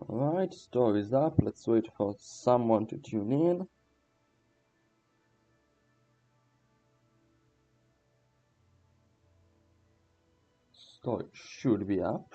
Alright, store is up. Let's wait for someone to tune in. Store should be up.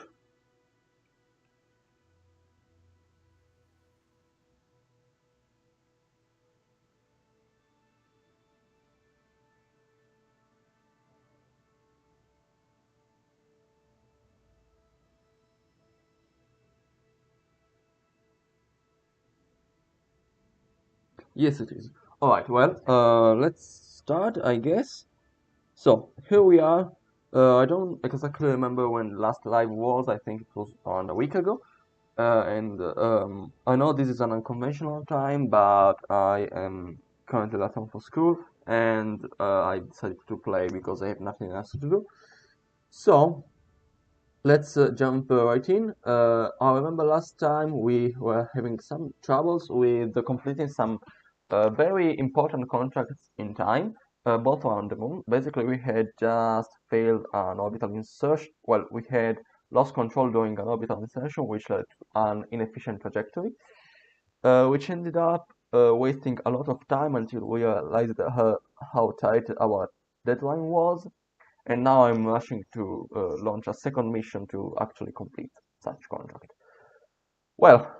Yes, it is. Alright, well, let's start, I guess. So, here we are. I don't exactly remember when last live was. I think it was around a week ago. I know this is an unconventional time, but I am currently left home for school, and I decided to play because I have nothing else to do. So, let's jump right in. I remember last time we were having some troubles with completing some very important contracts in time, both around the moon. Basically, we had just failed an orbital insertion. Well, we had lost control during an orbital insertion, which led to an inefficient trajectory, which ended up wasting a lot of time until we realized how tight our deadline was. And now I'm rushing to launch a second mission to actually complete such contract. Well,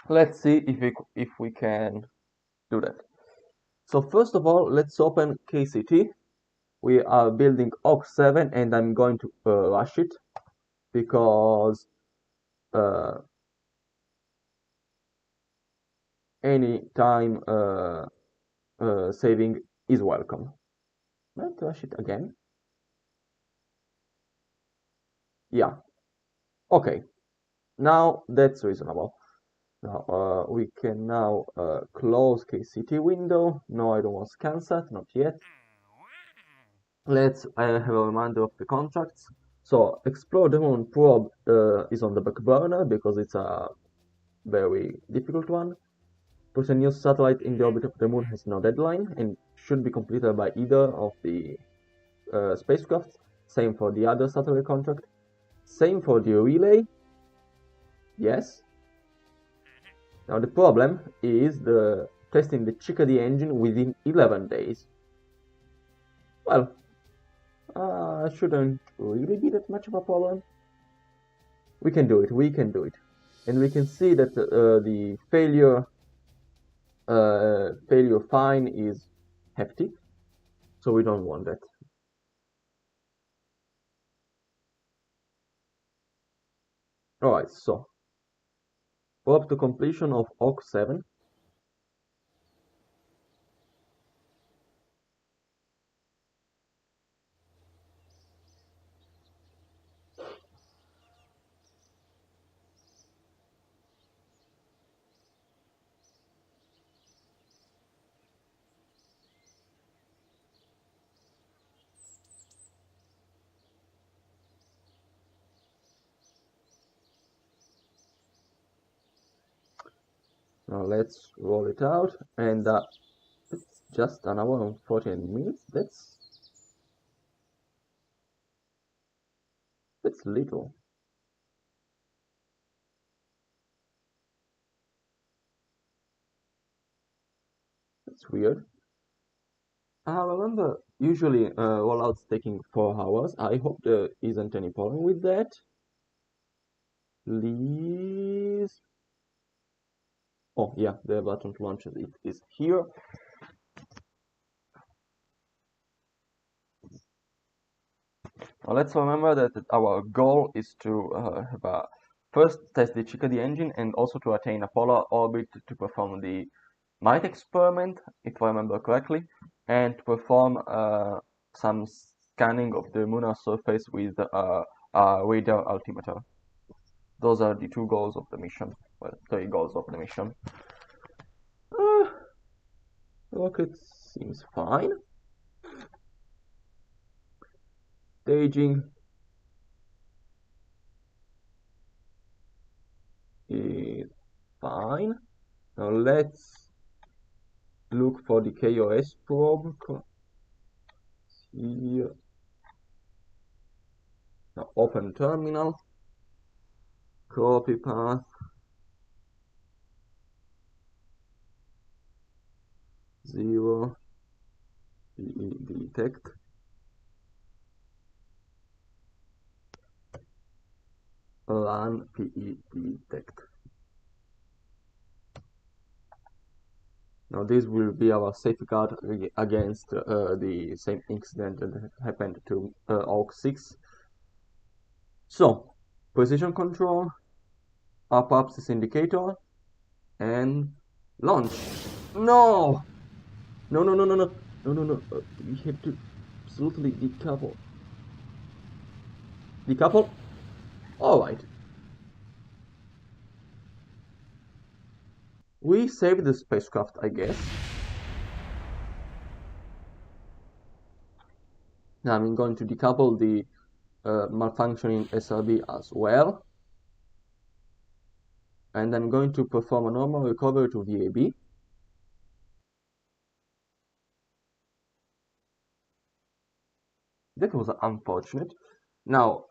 let's see if we can do that. So first of all, let's open KCT. We are building OhScrap, and I'm going to rush it because uh, any time saving is welcome. Let's rush it again. Yeah. Okay. Now that's reasonable. Now we can now close KCT window. No, I don't want ScanSat, not yet. Let's have a reminder of the contracts. So Explore the Moon probe is on the back burner because it's a very difficult one. Put a new satellite in the orbit of the moon has no deadline and should be completed by either of the spacecrafts. Same for the other satellite contract. Same for the relay. Yes. Now the problem is the testing the Chickadee engine within 11 days. Well, shouldn't really be that much of a problem. We can do it, and we can see that the failure fine is hefty, so we don't want that. Alright, so up to completion of OhScrap. Now let's roll it out, and it's just an hour and 14 minutes. That's little. That's weird. I remember usually rollouts taking 4 hours. I hope there isn't any problem with that. Please. Oh yeah, the button to launch it is here. Now let's remember that our goal is to first test the Chickadee engine and also to attain a polar orbit to perform the Might experiment, if I remember correctly, and to perform some scanning of the lunar surface with a radar altimeter. Those are the two goals of the mission. Well, three goals of the mission. Rocket seems fine. Staging is fine. Now let's look for the KOS probe. Here. Now open terminal. Copy path. Zero. Detect. LAN PE detect. Now this will be our safeguard against the same incident that happened to OhScrap. So, precision control, up this indicator, and launch. No! No, no, no, no, no, no, no, no. We have to absolutely decouple. Decouple? Alright. We saved the spacecraft, I guess. Now I'm going to decouple the malfunctioning SRB as well. And I'm going to perform a normal recovery to VAB. That was unfortunate. Now,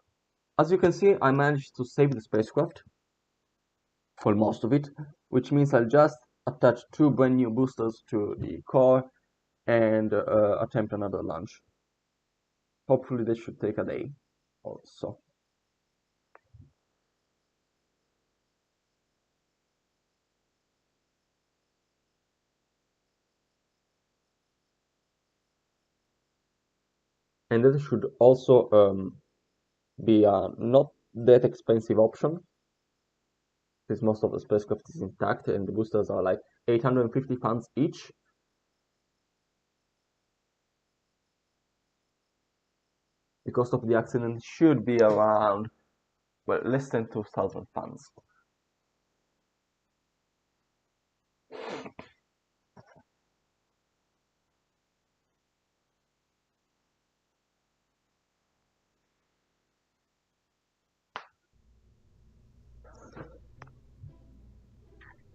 as you can see, I managed to save the spacecraft for most of it, which means I'll just attach two brand new boosters to the core and attempt another launch. Hopefully this should take a day or so. And that should also be a not that expensive option, since most of the spacecraft is intact and the boosters are like 850 pounds each. The cost of the accident should be around, well, less than 2,000 pounds.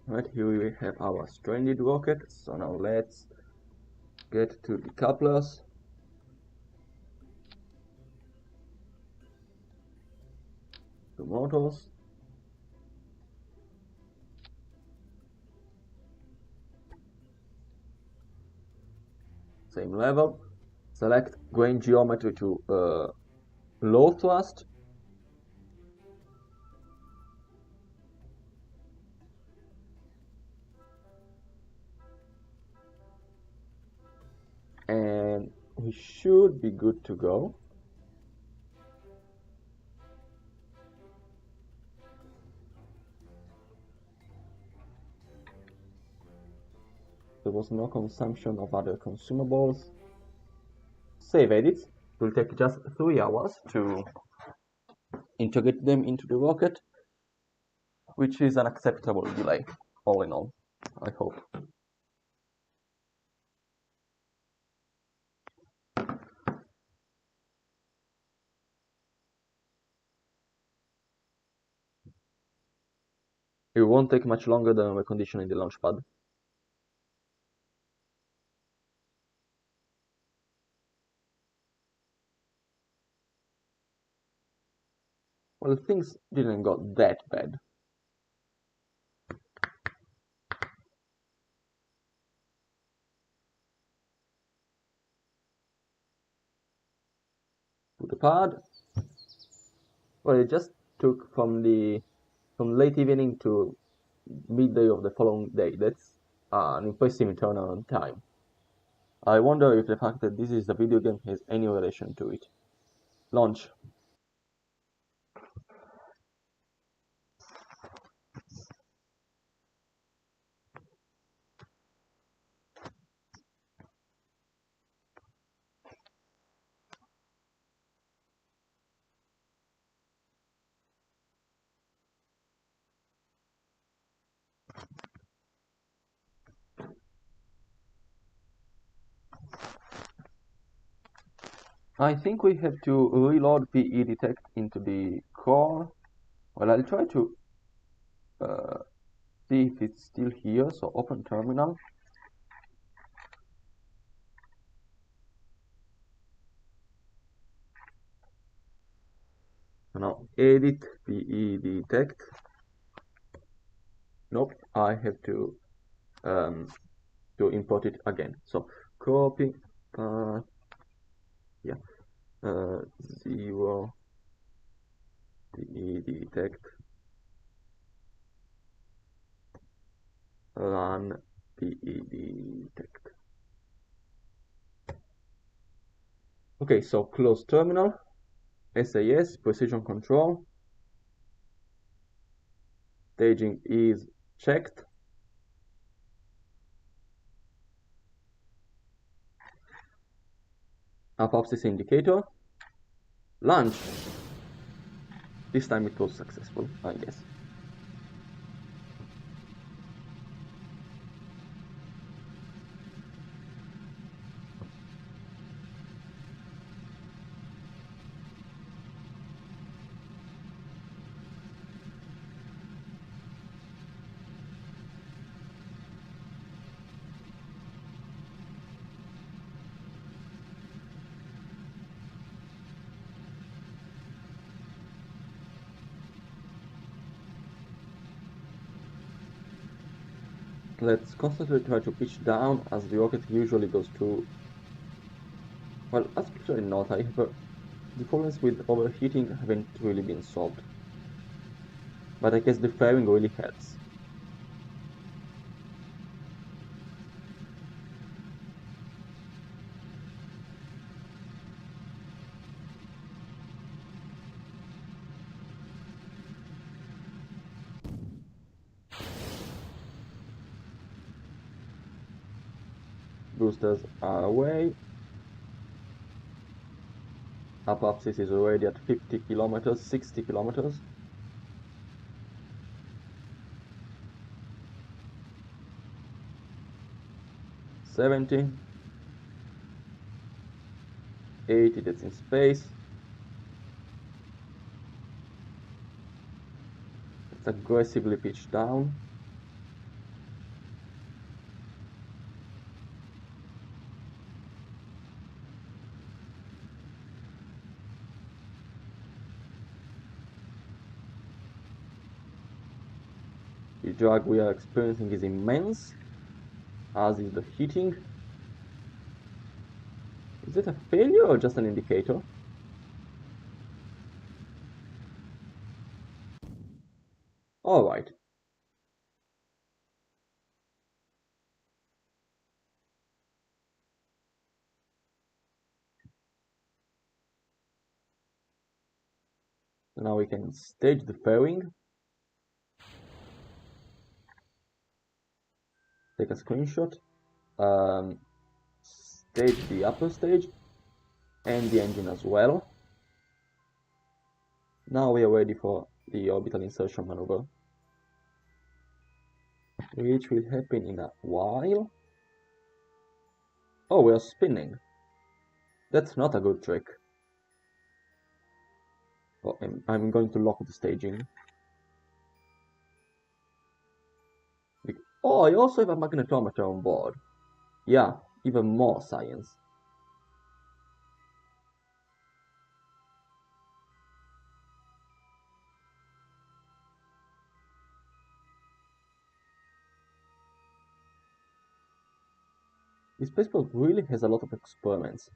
Right, here we have our stranded rocket. So now let's get to the couplers. The motors. Same level. Select grain geometry to low thrust. And we should be good to go. There was no consumption of other consumables. Save edits. It will take just 3 hours to integrate them into the rocket, which is an acceptable delay, all in all, I hope. It won't take much longer than reconditioning the launch pad. Well, things didn't go that bad. To the pad. Well, it just took from late evening to midday of the following day. That's an impressive turnaround time. I wonder if the fact that this is a video game has any relation to it. Launch. I think we have to reload PE detect into the core. Well, I'll try to see if it's still here. So open terminal. Now edit PE detect. Nope, I have to import it again. So copy yeah 0 PE detect run PE detect. Okay, so close terminal. SAS precision control. Staging is checked. Apopsis indicator. Launch. This time it was successful, I guess. Let's constantly try to pitch down as the rocket usually goes to... Well, actually not. The problems with overheating haven't really been solved. But I guess the fairing really helps. Boosters are away. Apopsis is already at 50 kilometers, 60 kilometers. 70. 80, that's in space. Let's aggressively pitch down. The drag we are experiencing is immense, as is the heating. Is it a failure or just an indicator? Alright. So now we can stage the fairing. Take a screenshot. Stage the upper stage and the engine as well. Now we are ready for the orbital insertion maneuver, which will happen in a while. Oh, we are spinning. That's not a good trick. Oh, I'm going to lock the staging. Oh, I also have a magnetometer on board. Yeah, even more science. This spaceport really has a lot of experiments.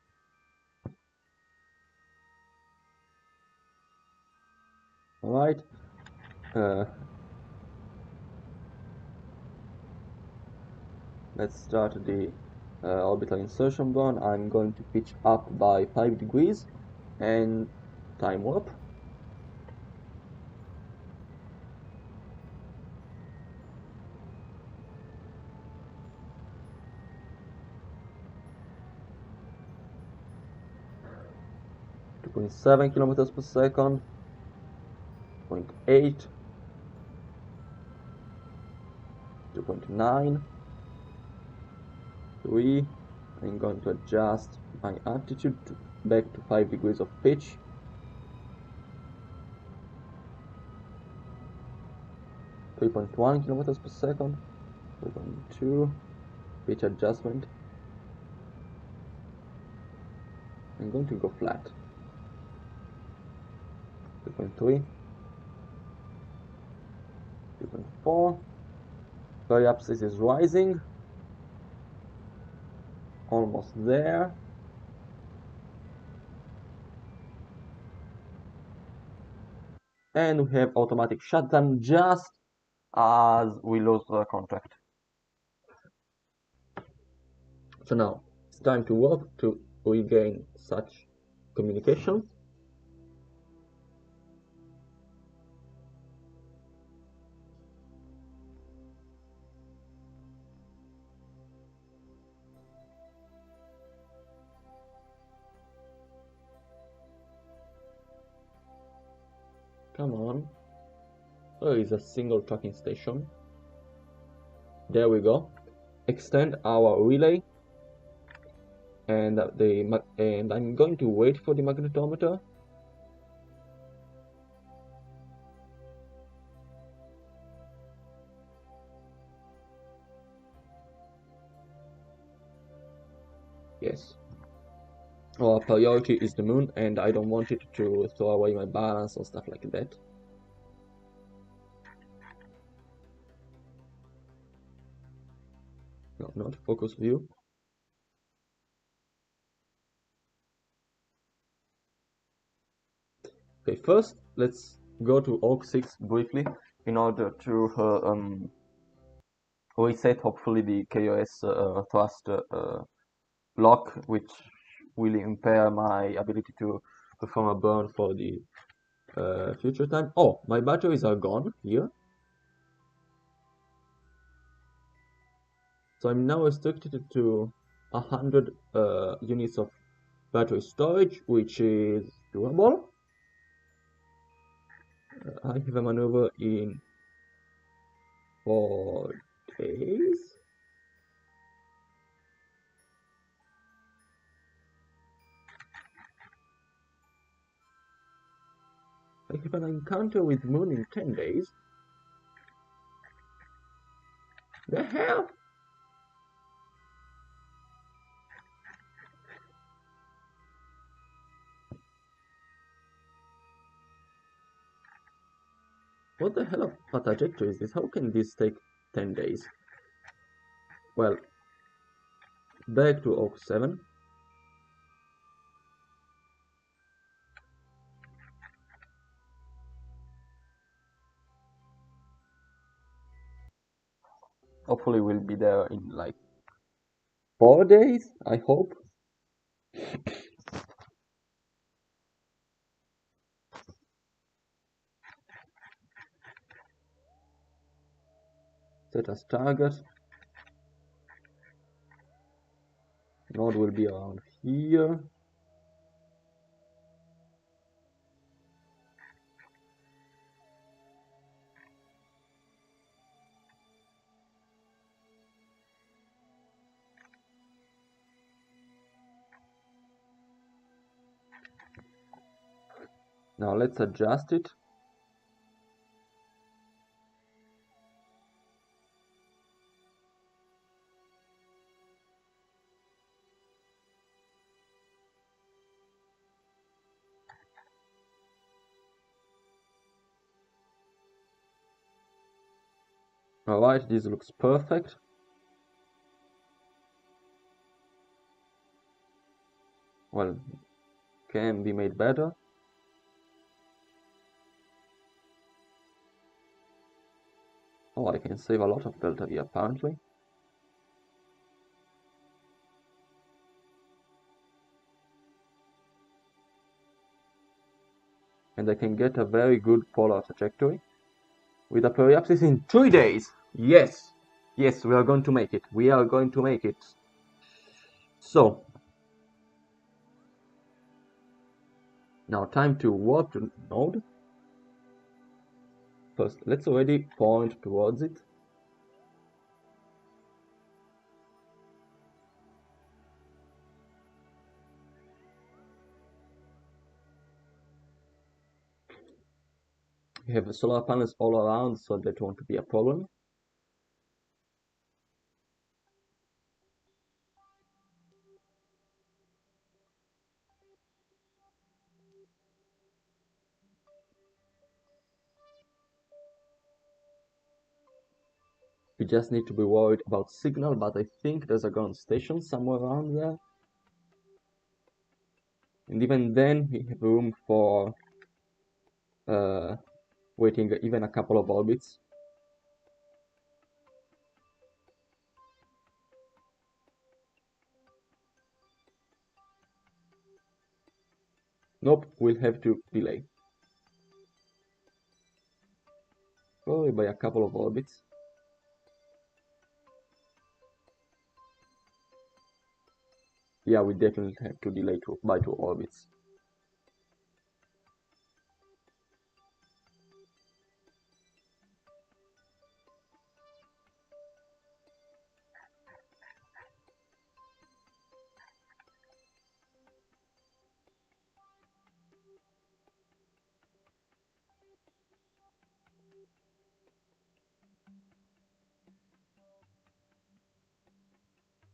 Alright. Let's start the orbital insertion burn. I'm going to pitch up by 5 degrees and time warp. .7 kilometers per second, 0.8, 2.9, 3. I'm going to adjust my altitude back to 5 degrees of pitch. 3.1 kilometers per second, 3.2, pitch adjustment. I'm going to go flat. 3.3, 3.4. Perhaps this is rising. Almost there. And we have automatic shutdown just as we lose the contract. So now it's time to work to regain such communication. Come on. There is a single tracking station. There we go. Extend our relay, and I'm going to wait for the magnetometer. Yes. Our priority is the moon, and I don't want it to throw away my balance or stuff like that. No, not focus view. Okay, first let's go to OhScrap briefly in order to reset hopefully the KOS thrust lock, which will impair my ability to perform a burn for the future time. Oh, my batteries are gone here. So I'm now restricted to 100 units of battery storage, which is doable. I have a maneuver in 4 days. I have an encounter with moon in 10 days. The hell? What the hell of a trajectory is this? How can this take 10 days? Well, back to Oak 7. Hopefully we'll be there in like 4 days, I hope. Set as target. Node will be around here. Now let's adjust it. Alright, this looks perfect. Well, can be made better. Oh, I can save a lot of delta V apparently. and I can get a very good polar trajectory with a periapsis in 3 days. Yes, yes, we are going to make it. We are going to make it. So, now time to warp to node. First, let's already point towards it. We have the solar panels all around, so that won't be a problem. We just need to be worried about signal, but I think there's a ground station somewhere around there. And even then, we have room for waiting even a couple of orbits. Nope, we'll have to delay. Probably by a couple of orbits. Yeah, we definitely have to delay by 2 orbits.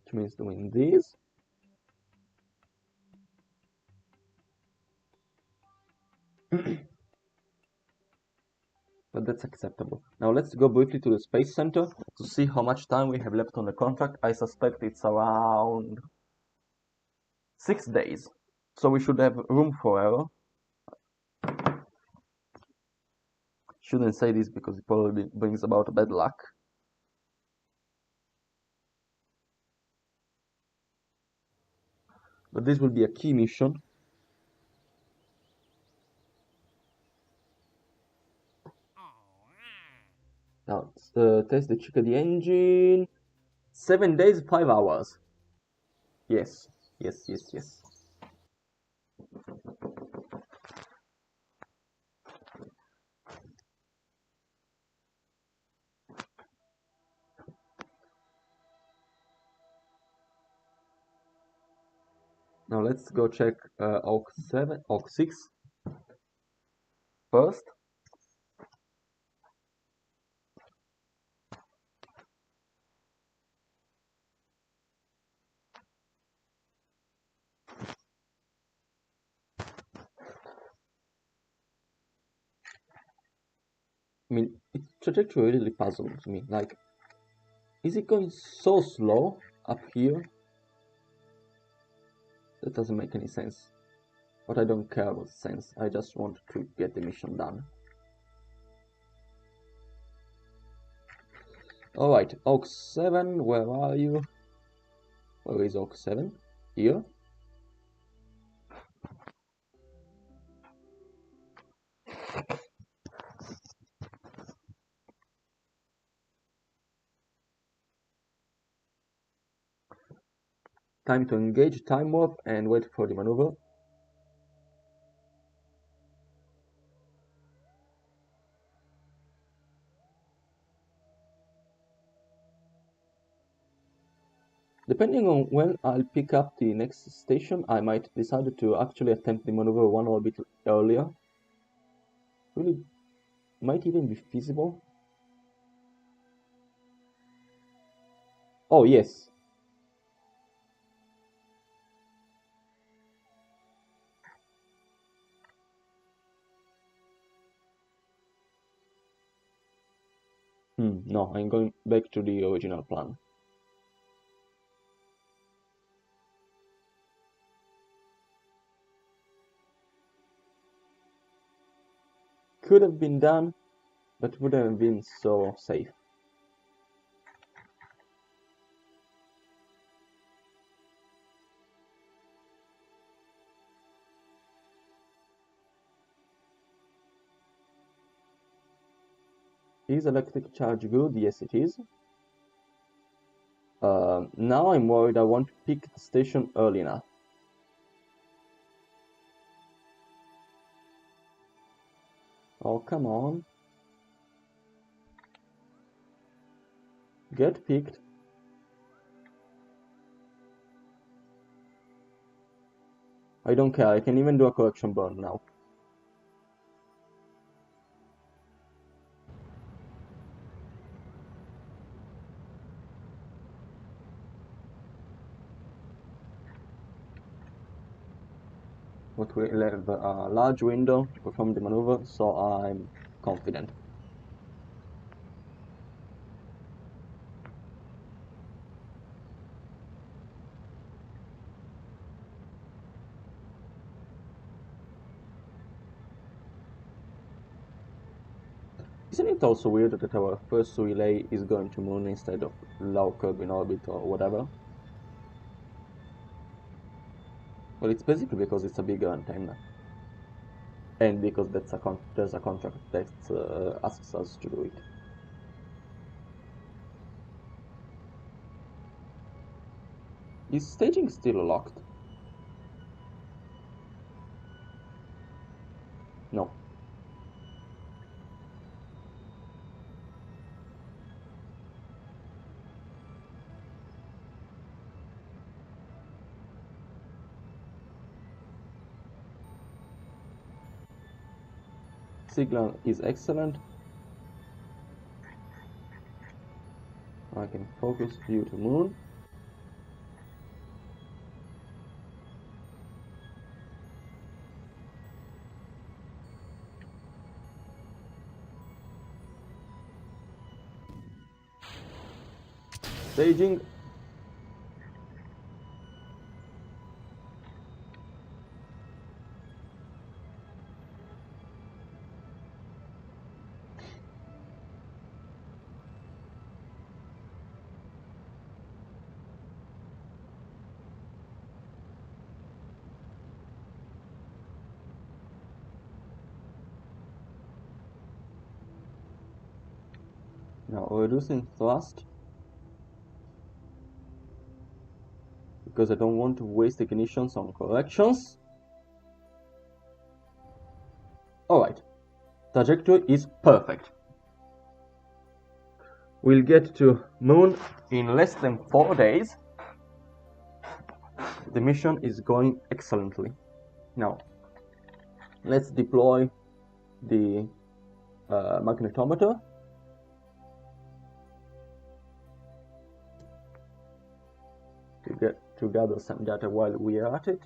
Which means doing this. But that's acceptable. Now let's go briefly to the Space Center to see how much time we have left on the contract. I suspect it's around 6 days. So we should have room for error. Shouldn't say this because it probably brings about bad luck. But this will be a key mission. Now, test the Chickadee engine. 7 days, 5 hours. Yes, yes, yes, yes. Now let's go check OhScrap 6 first. I mean, its trajectory really puzzles me. Like, is it going so slow up here? That doesn't make any sense. But I don't care about sense. I just want to get the mission done. Alright, OhScrap, where are you? Where is OhScrap? Here. Time to engage time warp and wait for the maneuver. Depending on when I'll pick up the next station, I might decide to actually attempt the maneuver 1 orbit earlier. Really might even be feasible. Oh yes. No, I'm going back to the original plan. Could have been done, but wouldn't have been so safe. Is electric charge good? Yes, it is. Now I'm worried I want to pick the station early enough. Oh, come on. Get picked. I don't care, I can even do a correction burn now. But we have a large window to perform the maneuver, so I'm confident. Isn't it also weird that our first relay is going to Moon instead of low Kerbal in orbit or whatever? Well, it's basically because it's a bigger antenna. And because there's a contract that asks us to do it. Is staging still locked? No. Signal is excellent. I can focus view to Moon. Staging. Now reducing thrust, because I don't want to waste ignitions on corrections. Alright, trajectory is perfect. We'll get to Moon in less than 4 days. The mission is going excellently. Now, let's deploy the magnetometer. To gather some data while we are at it.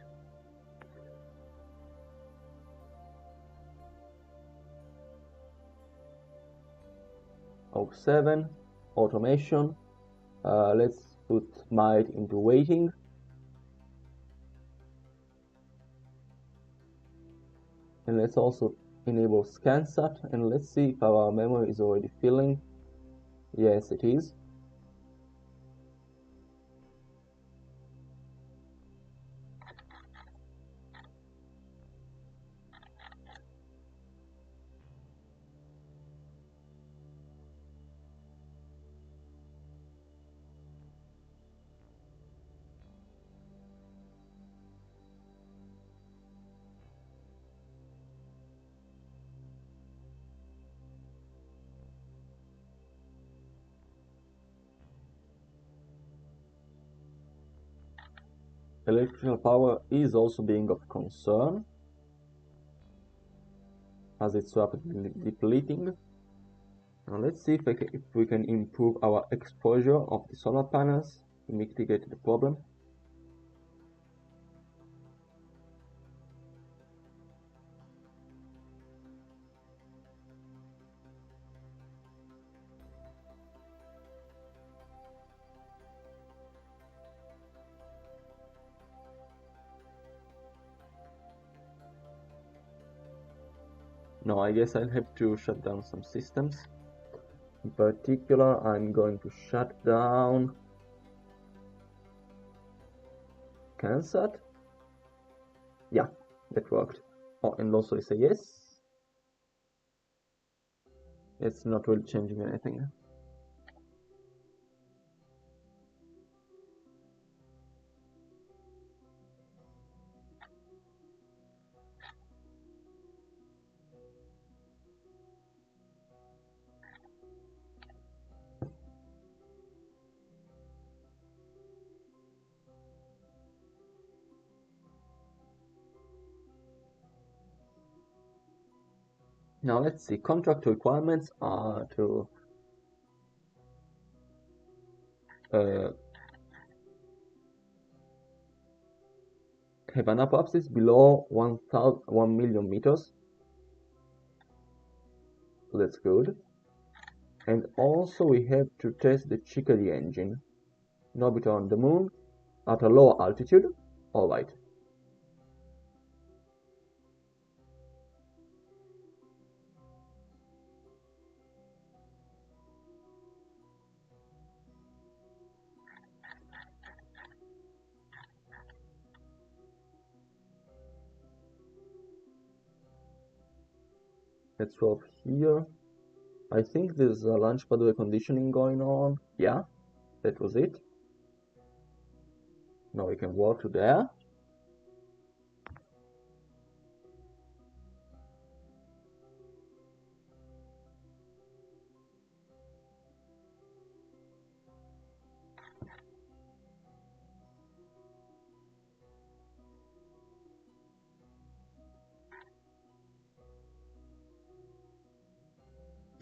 OhScrap, automation. Let's put might into waiting. And let's also enable ScanSat, and let's see if our memory is already filling. Yes, it is. Electrical power is also being of concern, as it's rapidly depleting. Now let's see if we can improve our exposure of the solar panels to mitigate the problem. No, I guess I'll have to shut down some systems. In particular, I'm going to shut down CanSat. Yeah, that worked. Oh, and also say yes. It's not really changing anything. Now let's see, contract requirements are to have an apopsis below 1 million meters. That's good. And also we have to test the Chickadee engine in orbit on the moon at a low altitude. Alright. Let's drop here. I think there's a launch pad reconditioning going on. Yeah, that was it. Now we can walk to there.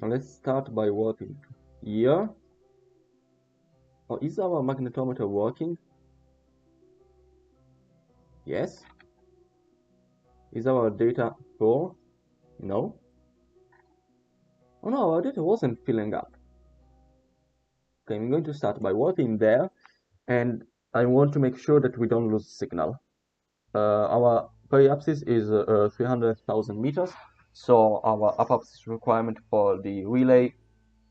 Now let's start by working here. Oh, is our magnetometer working? Yes. Is our data full? No. Oh no, our data wasn't filling up. Okay, I'm going to start by working there, and I want to make sure that we don't lose signal. Our periapsis is 300,000 meters, so our apopsis requirement for the relay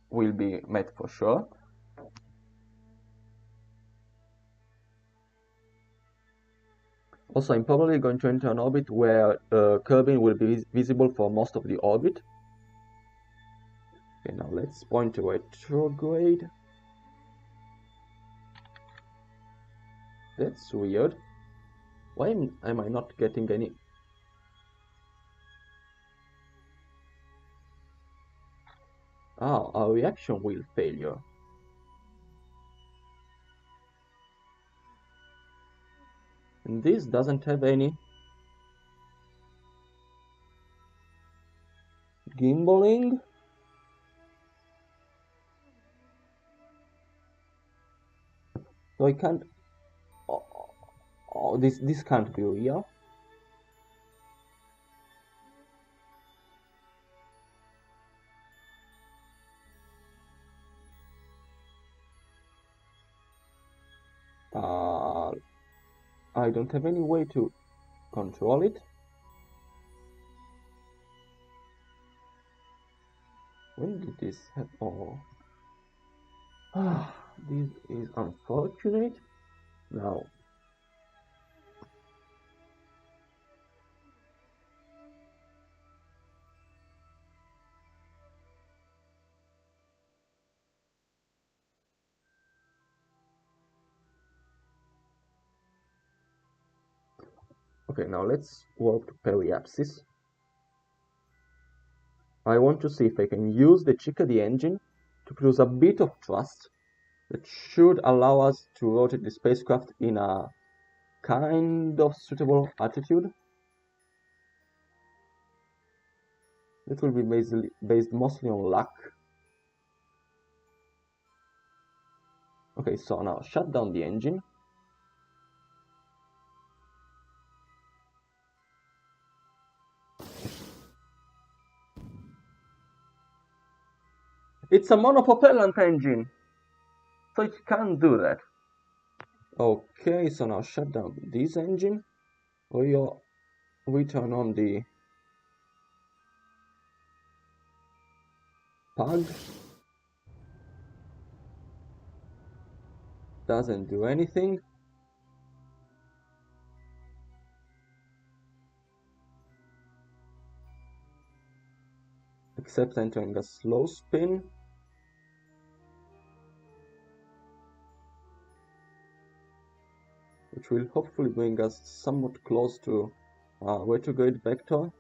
will be met for sure. Also, I'm probably going to enter an orbit where Kerbal will be visible for most of the orbit. Okay, now let's point to retrograde. That's weird. Why am I not getting any? Ah, our reaction wheel failure. And this doesn't have any gimbaling. So I can't. Oh, this can't be real. I don't have any way to control it. When did this happen? Oh, this is unfortunate. Now, okay, now let's walk to periapsis. I want to see if I can use the Chickadee engine to produce a bit of thrust that should allow us to rotate the spacecraft in a kind of suitable attitude. It will be based mostly on luck. Okay, so now shut down the engine. It's a monopropellant engine, so it can't do that. Okay, so now shut down this engine. We turn on the plug. Doesn't do anything. except entering a slow spin. Which will hopefully bring us somewhat close to retrograde vector.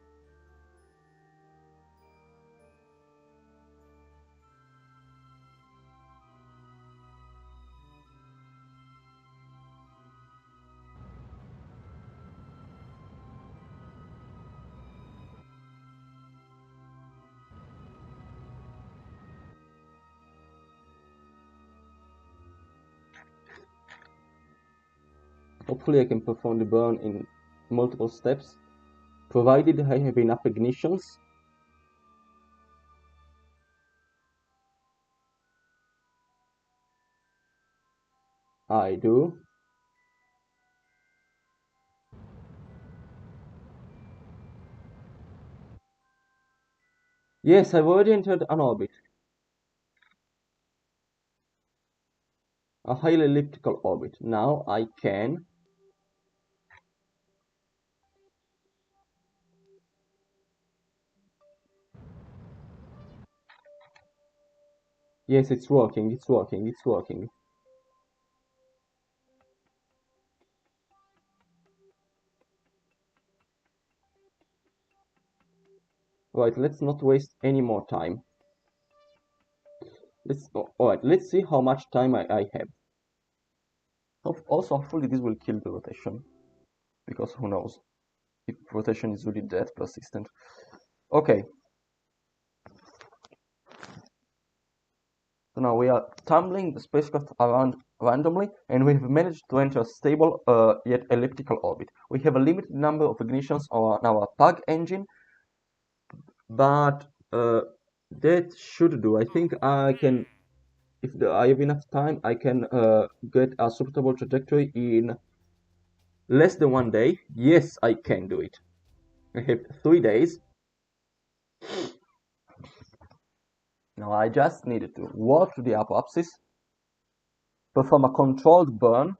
Hopefully I can perform the burn in multiple steps, provided I have enough ignitions. I do. Yes, I've already entered an orbit. A highly elliptical orbit. Now I can... Yes, it's working, it's working, it's working. Right, let's not waste any more time. Alright, let's see how much time I have. Also, hopefully this will kill the rotation, because who knows if rotation is really that persistent. Okay. So now we are tumbling the spacecraft around randomly, and we have managed to enter a stable yet elliptical orbit. We have a limited number of ignitions on our PUG engine, but that should do. I think I can, if I have enough time, I can get a suitable trajectory in less than 1 day. Yes, I can do it. I have 3 days. Now I just needed to walk to the apoapsis, perform a controlled burn,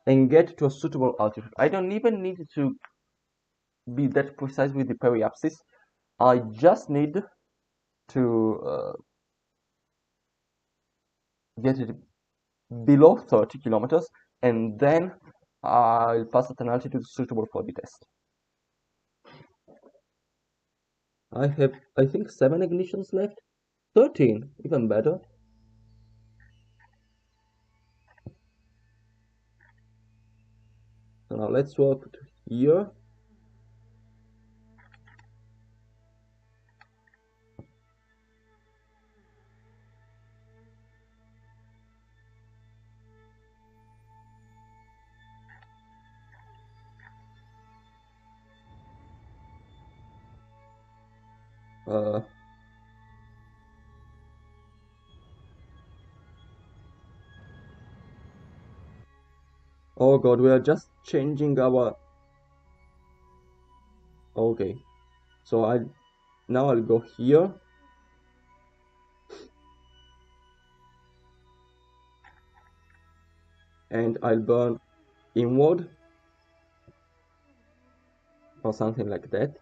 and get to a suitable altitude. I don't even need to be that precise with the periapsis. I just need to get it below 30 kilometers, and then I'll pass at an altitude suitable for the test. I have, I think, 7 ignitions left. 13, even better. So now let's walk to here. Oh god, we are just changing our... Okay, so now I'll go here. And I'll burn inward or something like that.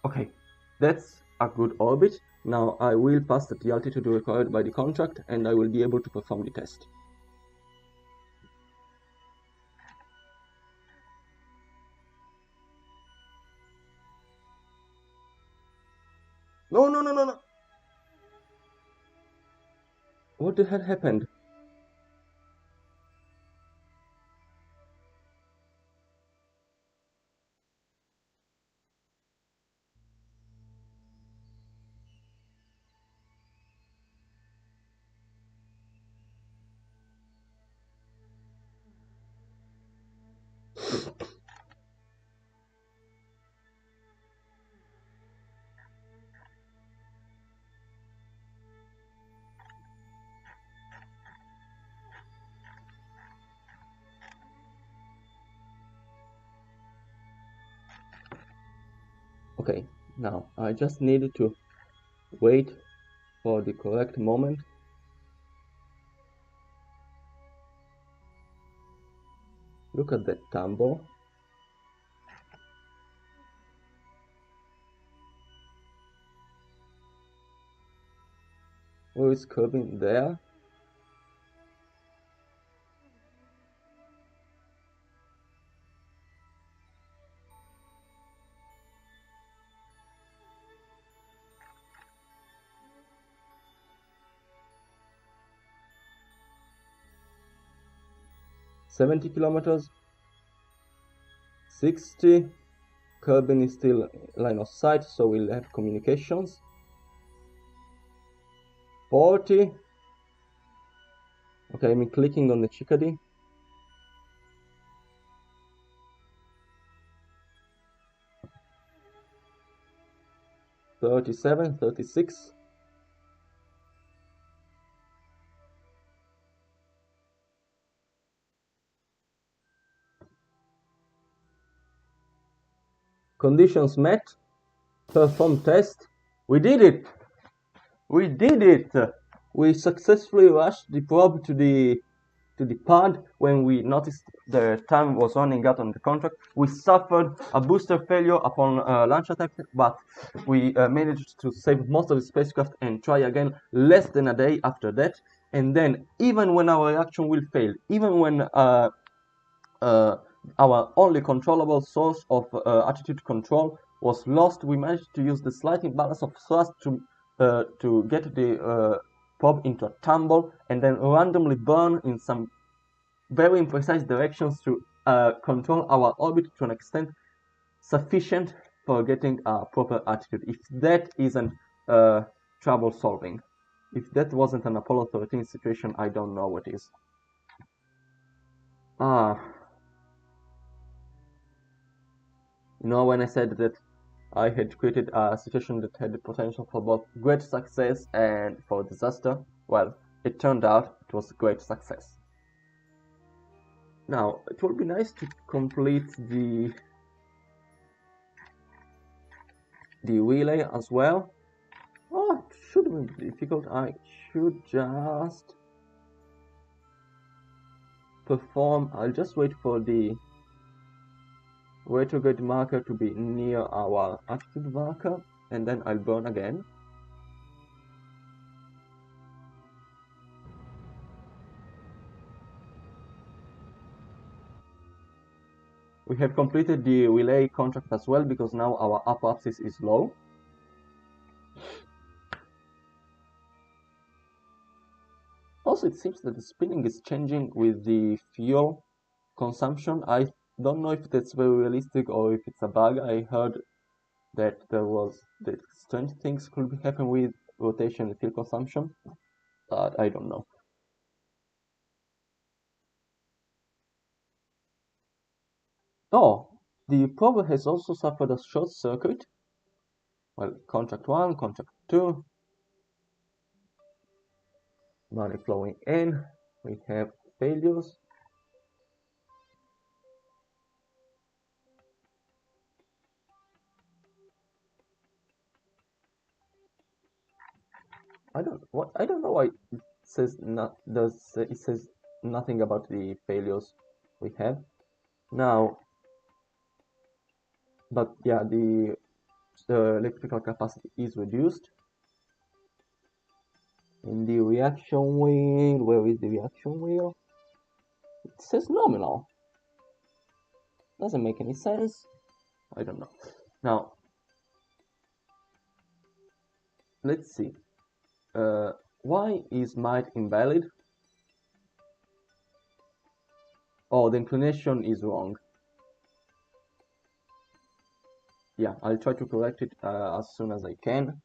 Okay, that's a good orbit. Now I will pass at the altitude required by the contract, and I will be able to perform the test. No, no, no, no, no! What the hell happened? Okay, now I just needed to wait for the correct moment. Look at that tumble. Who is curving there? $70 kilometers, 60. Kerbal is still line of sight, so we'll have communications. 40. Okay, I'm clicking on the chickadee. 37, 36. Conditions met. Perform test. We did it! We did it! We successfully rushed the probe to the pod when we noticed the time was running out on the contract. We suffered a booster failure upon launch attack, but we managed to save most of the spacecraft and try again less than a day after that. And then, even when our reaction wheel failed, even when our only controllable source of attitude control was lost, we managed to use the slight imbalance of thrust to get the probe into a tumble and then randomly burn in some very imprecise directions to control our orbit to an extent sufficient for getting a proper attitude. If that isn't trouble solving, if that wasn't an Apollo 13 situation, I don't know what is. When I said that I had created a situation that had the potential for both great success and for disaster, well, it turned out it was a great success. Now, it would be nice to complete the relay as well. Oh, it shouldn't be difficult. I should just perform. I'll just wait for the retrograde marker to be near our attitude marker, and then I'll burn again. We have completed the relay contract as well, because now our upper axis is low. Also, it seems that the spinning is changing with the fuel consumption. I don't know if that's very realistic or if it's a bug. I heard that that strange things could happen with rotation and fuel consumption, but I don't know. Oh, the probe has also suffered a short circuit. Well, contract 1, contract 2. Money flowing in. We have failures. I don't know why it says it says nothing about the failures we have now. But yeah, the electrical capacity is reduced. In the reaction wheel, where is the reaction wheel? It says nominal. Doesn't make any sense. I don't know. Now, let's see. Why is might invalid? Oh, the inclination is wrong. Yeah, I'll try to correct it as soon as I can.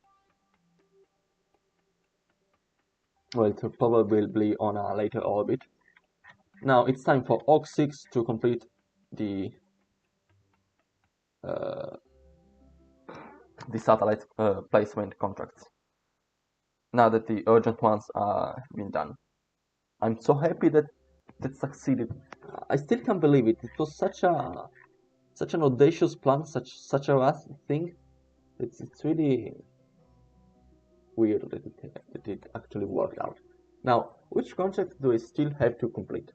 Well, it will probably be on a later orbit. Now it's time for OhScrap to complete the satellite placement contracts. Now that the urgent ones are been done, I'm so happy that succeeded. I still can't believe it. It was such an audacious plan, such a vast thing. It's really weird that it actually worked out. Now, which contract do I still have to complete?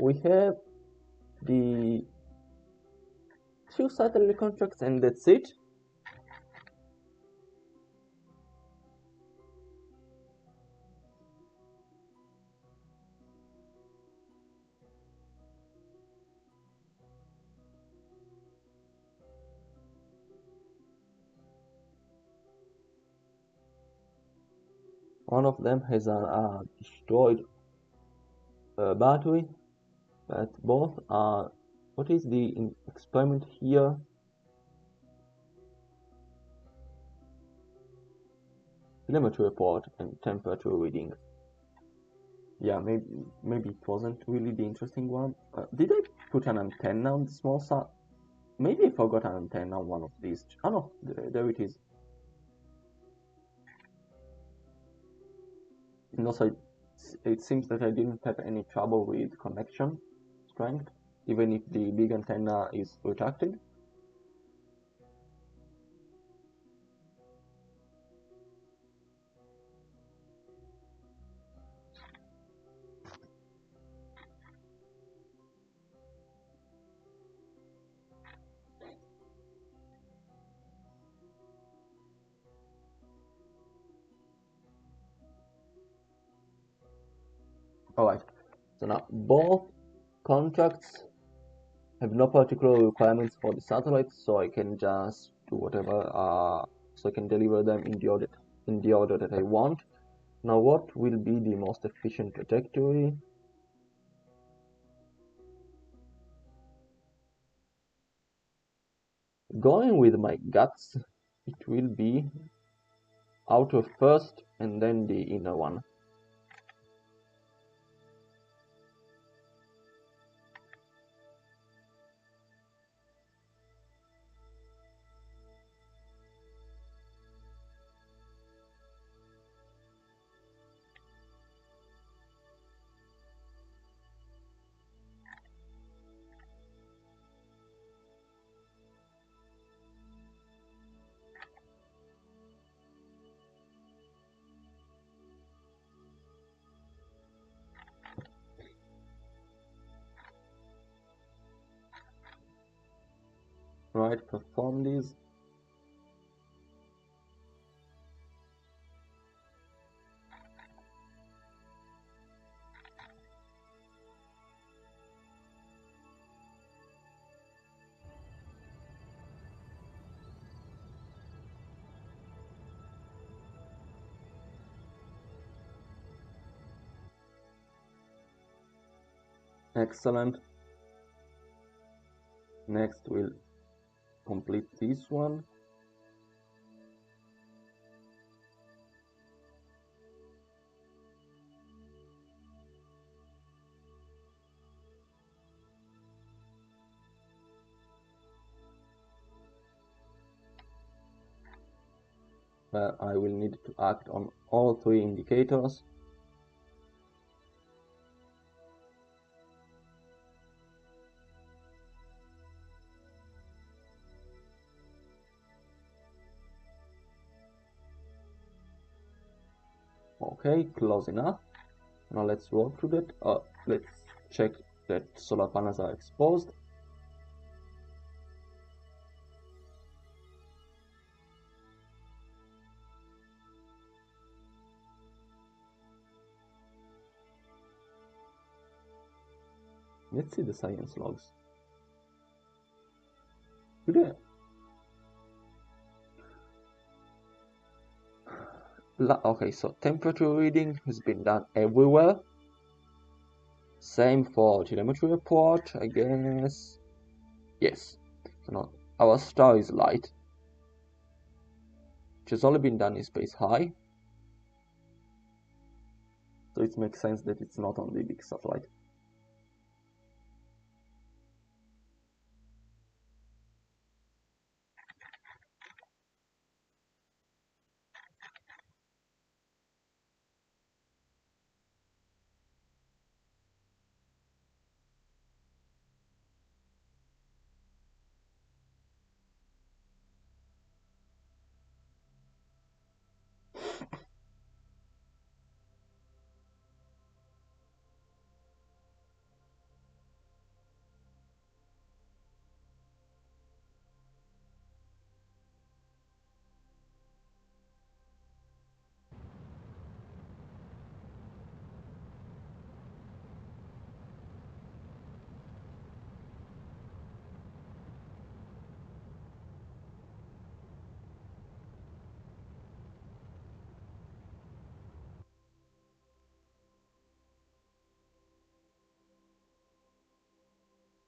We have the 2 satellite contracts and that's it. One of them has a destroyed battery, but both are. What is the experiment here? Telemetry report and temperature reading. Yeah, maybe it wasn't really the interesting one. Did I put an antenna on the small sat? Maybe I forgot an antenna on one of these. Oh no, there it is. And also, it seems that I didn't have any trouble with connection strength, even if the big antenna is retracted. Alright, so now both contracts have no particular requirements for the satellite, so I can just do whatever, so I can deliver them in the order that I want. Now, what will be the most efficient trajectory? Going with my guts, it will be outer first and then the inner one. Right, perform these. Excellent. Next, we'll complete this one. I will need to act on all 3 indicators. Okay, close enough. Now let's work through that. Let's check that solar panels are exposed. Let's see the science logs. Today, okay, so temperature reading has been done everywhere. Same for telemetry report, I guess. Yes. So now our star is light, which has only been done in space high. So it makes sense that it's not on the big satellite.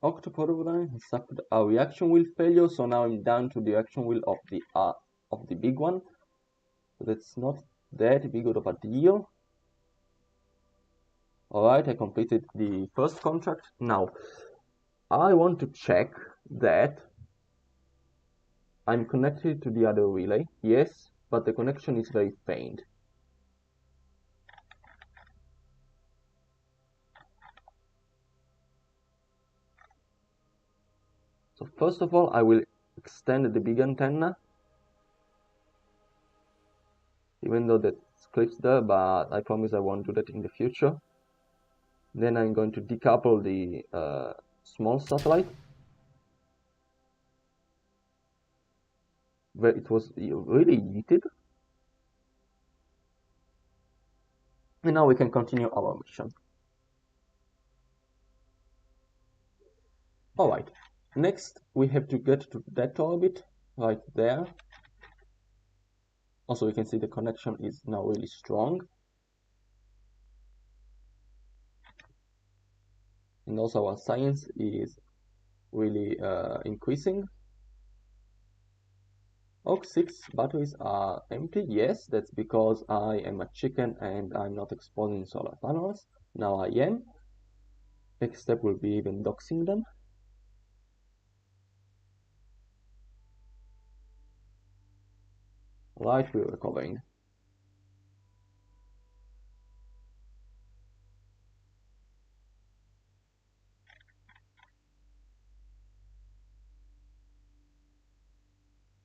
Octopod has suffered a reaction wheel failure, so now I'm down to the reaction wheel of the big one. So that's not that big of a deal. Alright, I completed the first contract. Now, I want to check that I'm connected to the other relay. Yes, but the connection is very faint. So first of all, I will extend the big antenna, even though that clips there, but I promise I won't do that in the future. Then I'm going to decouple the small satellite, where it was really heated. And now we can continue our mission. Alright, next we have to get to that orbit right there. Also, we can see the connection is now really strong. And also our science is really increasing. Oh, 6 batteries are empty. Yes, that's because I am a chicken and I'm not exposing solar panels. Now I am. Next step will be even doxing them. Right, we're recovering.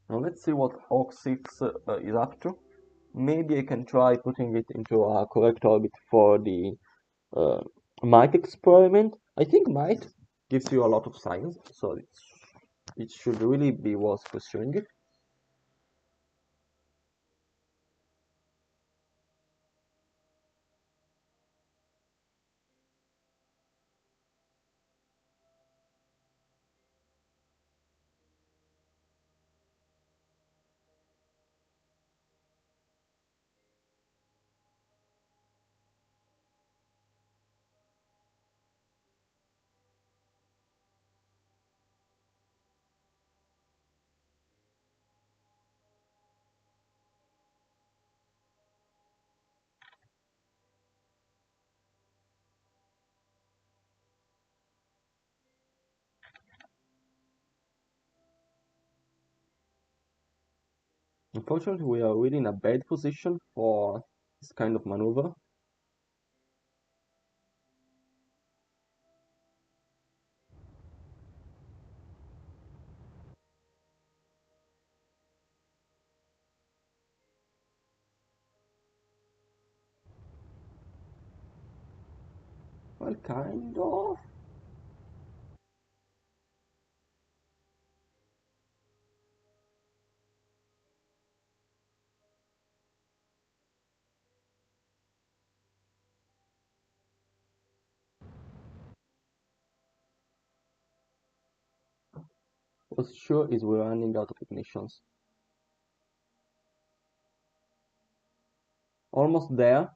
Now let's see what Hawk 6 is up to. Maybe I can try putting it into a correct orbit for the might experiment. I think might gives you a lot of science, so it should really be worth pursuing it. Unfortunately, we are really in a bad position for this kind of maneuver. Well, kind of. What's sure is we're running out of ignitions. Almost there.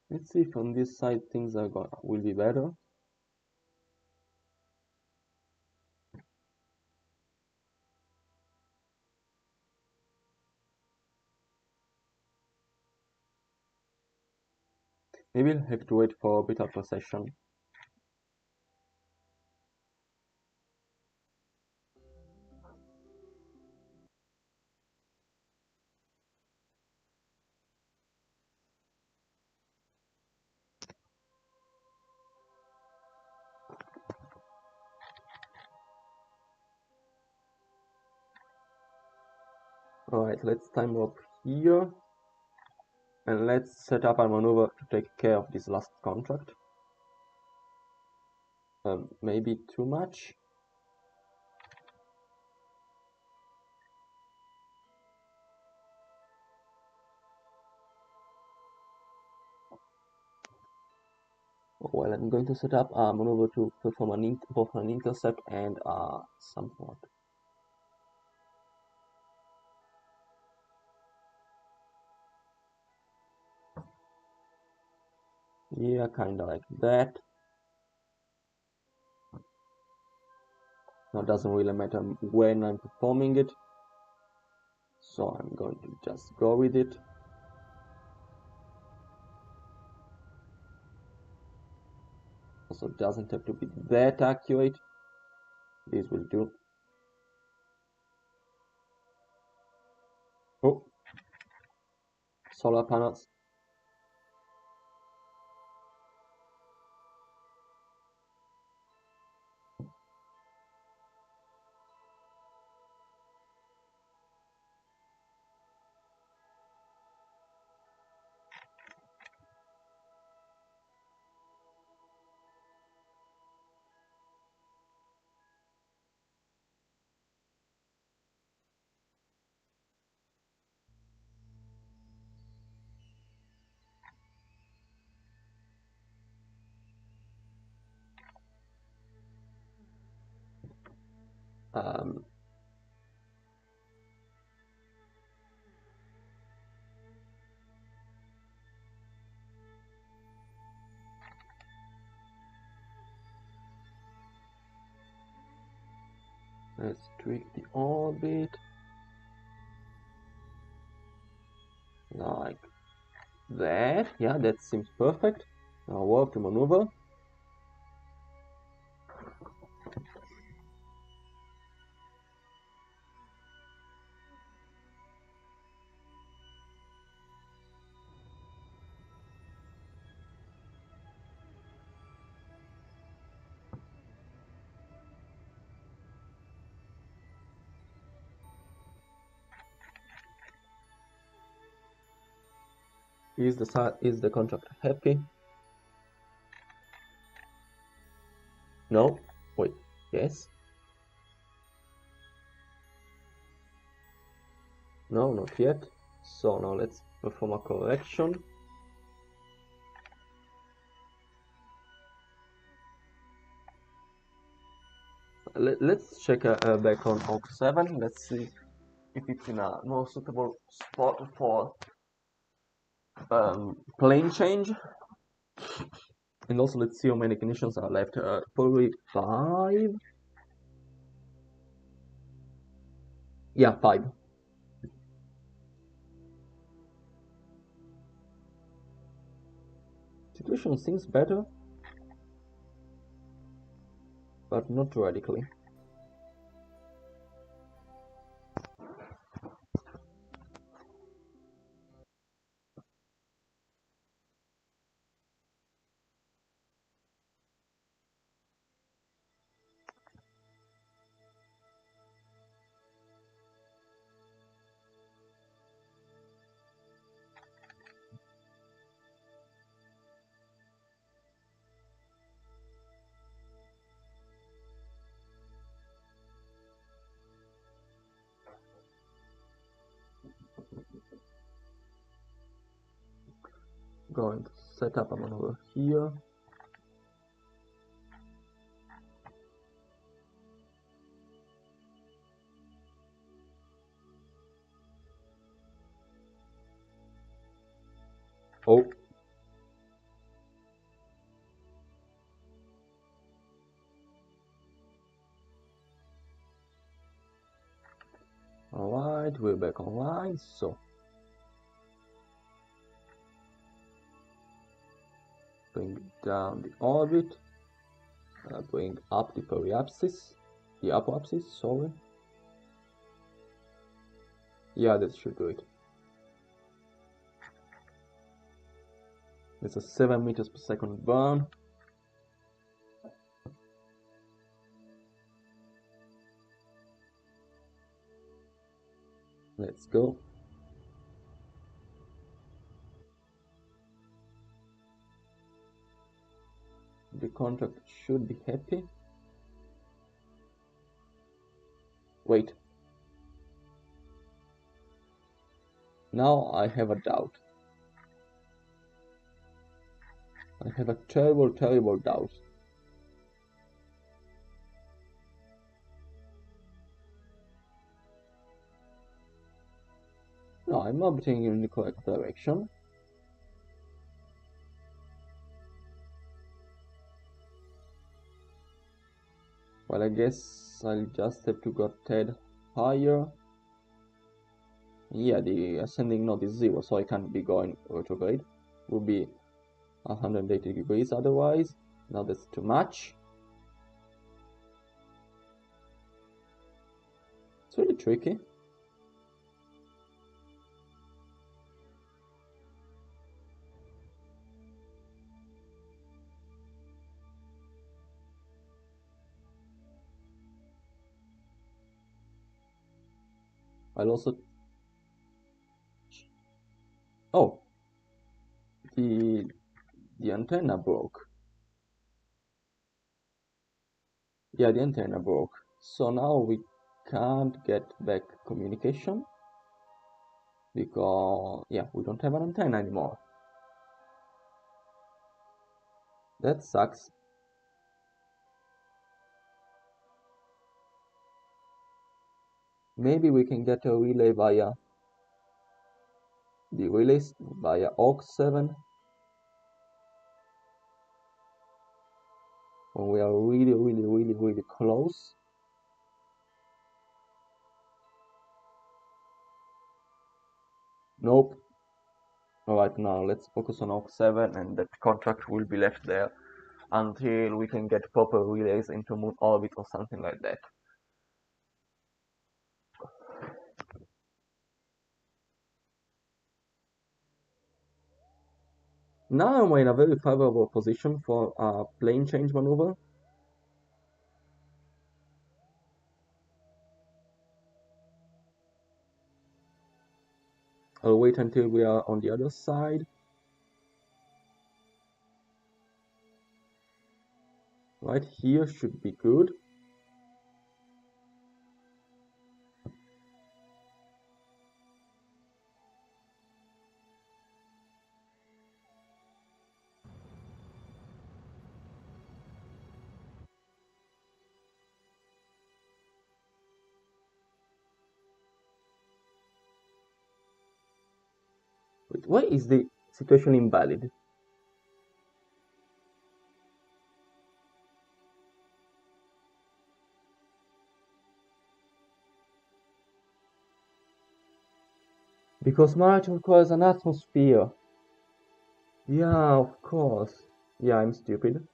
Let's see if on this side things will be better. Maybe I'll have to wait for a bit of a session. Alright, let's time up here. And let's set up a maneuver to take care of this last contract. Maybe too much. Well, I'm going to set up a maneuver to perform both an intercept and somewhat. Yeah, kind of like that. Now it doesn't really matter when I'm performing it, so I'm going to just go with it. Also, it doesn't have to be that accurate. This will do. Oh, solar panels. Um, let's tweak the orbit like that. Yeah, that seems perfect. Now warp to maneuver. Is the contractor happy? No. Wait. Yes. No, not yet. So now let's perform a correction. Let's check back on OhScrap. Let's see if it's in a more suitable spot for plane change. And also let's see how many ignitions are left. Probably 5. Yeah, 5. Situation seems better, but not radically. Going to set up a maneuver here. Oh. Alright, we're back online, so bring down the orbit, bring up the periapsis, the apoapsis, sorry. Yeah, that should do it. It's a 7 meters per second burn. Let's go. The contract should be happy. Wait. Now I have a doubt. I have a terrible, terrible doubt. No, I'm orbiting in the correct direction. Well, I guess I'll just have to go a tad higher. Yeah, the ascending node is 0, so I can't be going retrograde. It would be 180 degrees otherwise. Now that's too much. It's really tricky. I'll also... Oh! The antenna broke. Yeah, the antenna broke. So now we can't get back communication. Because, yeah, we don't have an antenna anymore. That sucks. Maybe we can get a relay via the relays via OhScrap when we are really close. Nope. Alright, now let's focus on OhScrap, and that contract will be left there until we can get proper relays into moon orbit or something like that. Now I'm in a very favorable position for a plane change maneuver. I'll wait until we are on the other side. Right here should be good. Wait, why is the situation invalid? Because Mars requires an atmosphere. Yeah, of course. Yeah, I'm stupid.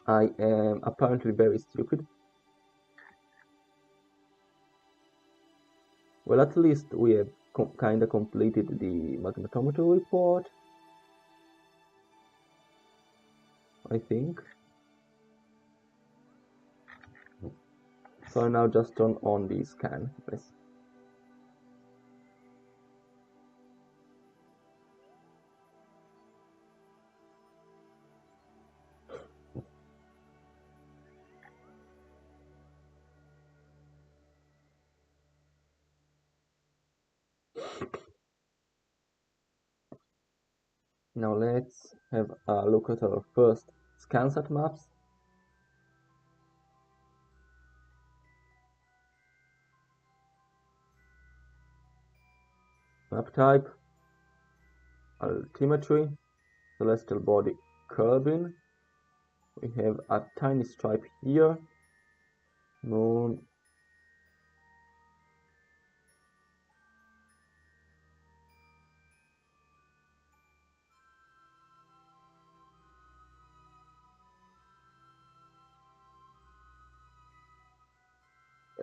I am apparently very stupid. Well, at least we have kinda completed the magnetometer report, I think. So I now just turn on the scan. Yes. Now let's have a look at our first ScanSat maps. Map type, altimetry, celestial body Kerbin. We have a tiny stripe here, moon.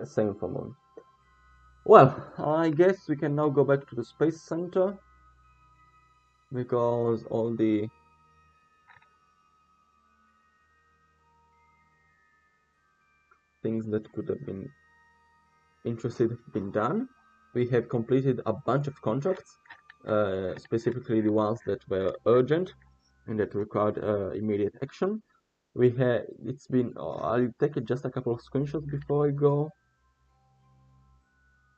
Same for moon. Well, I guess we can now go back to the Space Center, because all the things that could have been interested have been done. We have completed a bunch of contracts, specifically the ones that were urgent and that required immediate action. It's been, I'll take just a couple of screenshots before I go,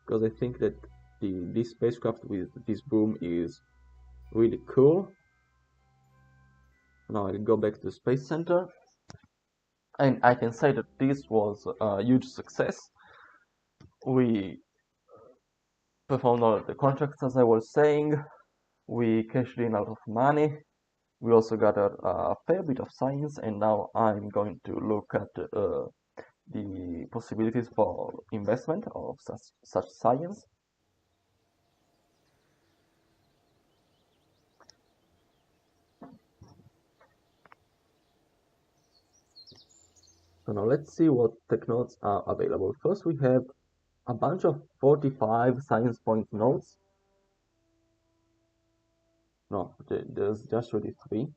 because I think that this spacecraft with this boom is really cool. Now I'll go back to the Space Center, and I can say that this was a huge success. We performed all the contracts as I was saying, we cashed in a lot of money, we also got a fair bit of science, and now I'm going to look at the possibilities for investment of such science. So now let's see what tech nodes are available. First we have a bunch of 45 science point nodes. No, there's just really 3.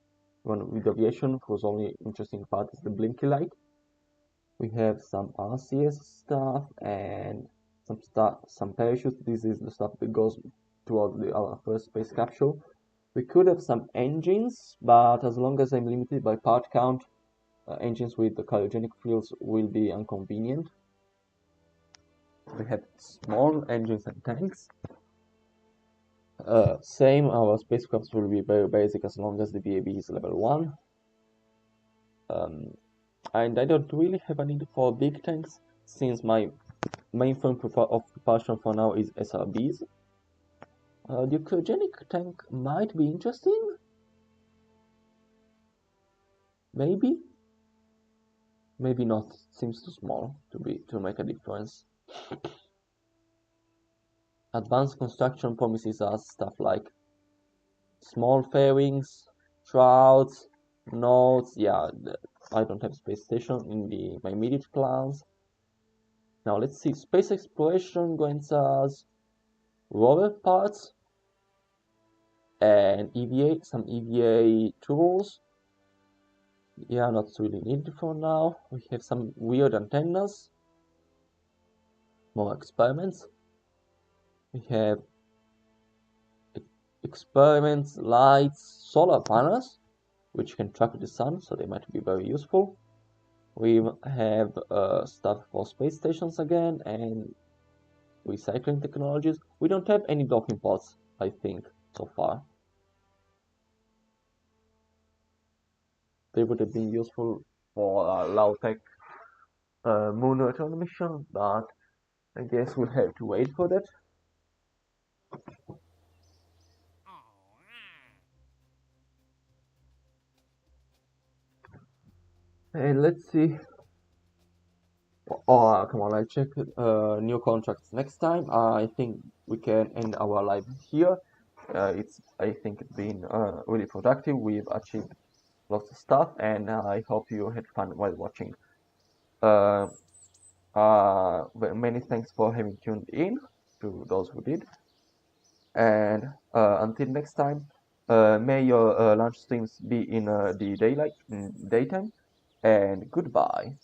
One with aviation, whose only interesting part is the blinky light. We have some RCS stuff and some parachutes. This is the stuff that goes toward our first space capsule. We could have some engines, but as long as I'm limited by part count, engines with the cryogenic fuels will be inconvenient. We have small engines and tanks. Same, our spacecrafts will be very basic as long as the VAB is level 1. And I don't really have a need for big tanks, since my main form of propulsion for now is SRBs. The cryogenic tank might be interesting. Maybe not. Seems too small to make a difference. Advanced construction promises us stuff like small fairings, shrouds, nodes. Yeah, I don't have space station in my immediate plans. Now let's see. Space exploration grants us rover parts and EVA, some EVA tools. Yeah, not really needed for now. We have some weird antennas, more experiments. We have experiments, lights, solar panels, which can track the sun, so they might be very useful. We have stuff for space stations again, and recycling technologies. We don't have any docking ports, I think, so far. They would have been useful for a low-tech moon return mission, but I guess we'll have to wait for that. And let's see. Oh, come on, I check new contracts next time. I think we can end our live here. I think it's been really productive. We've achieved lots of stuff, and I hope you had fun while watching. Many thanks for having tuned in, to those who did. And until next time, may your lunch streams be in the daytime, and goodbye.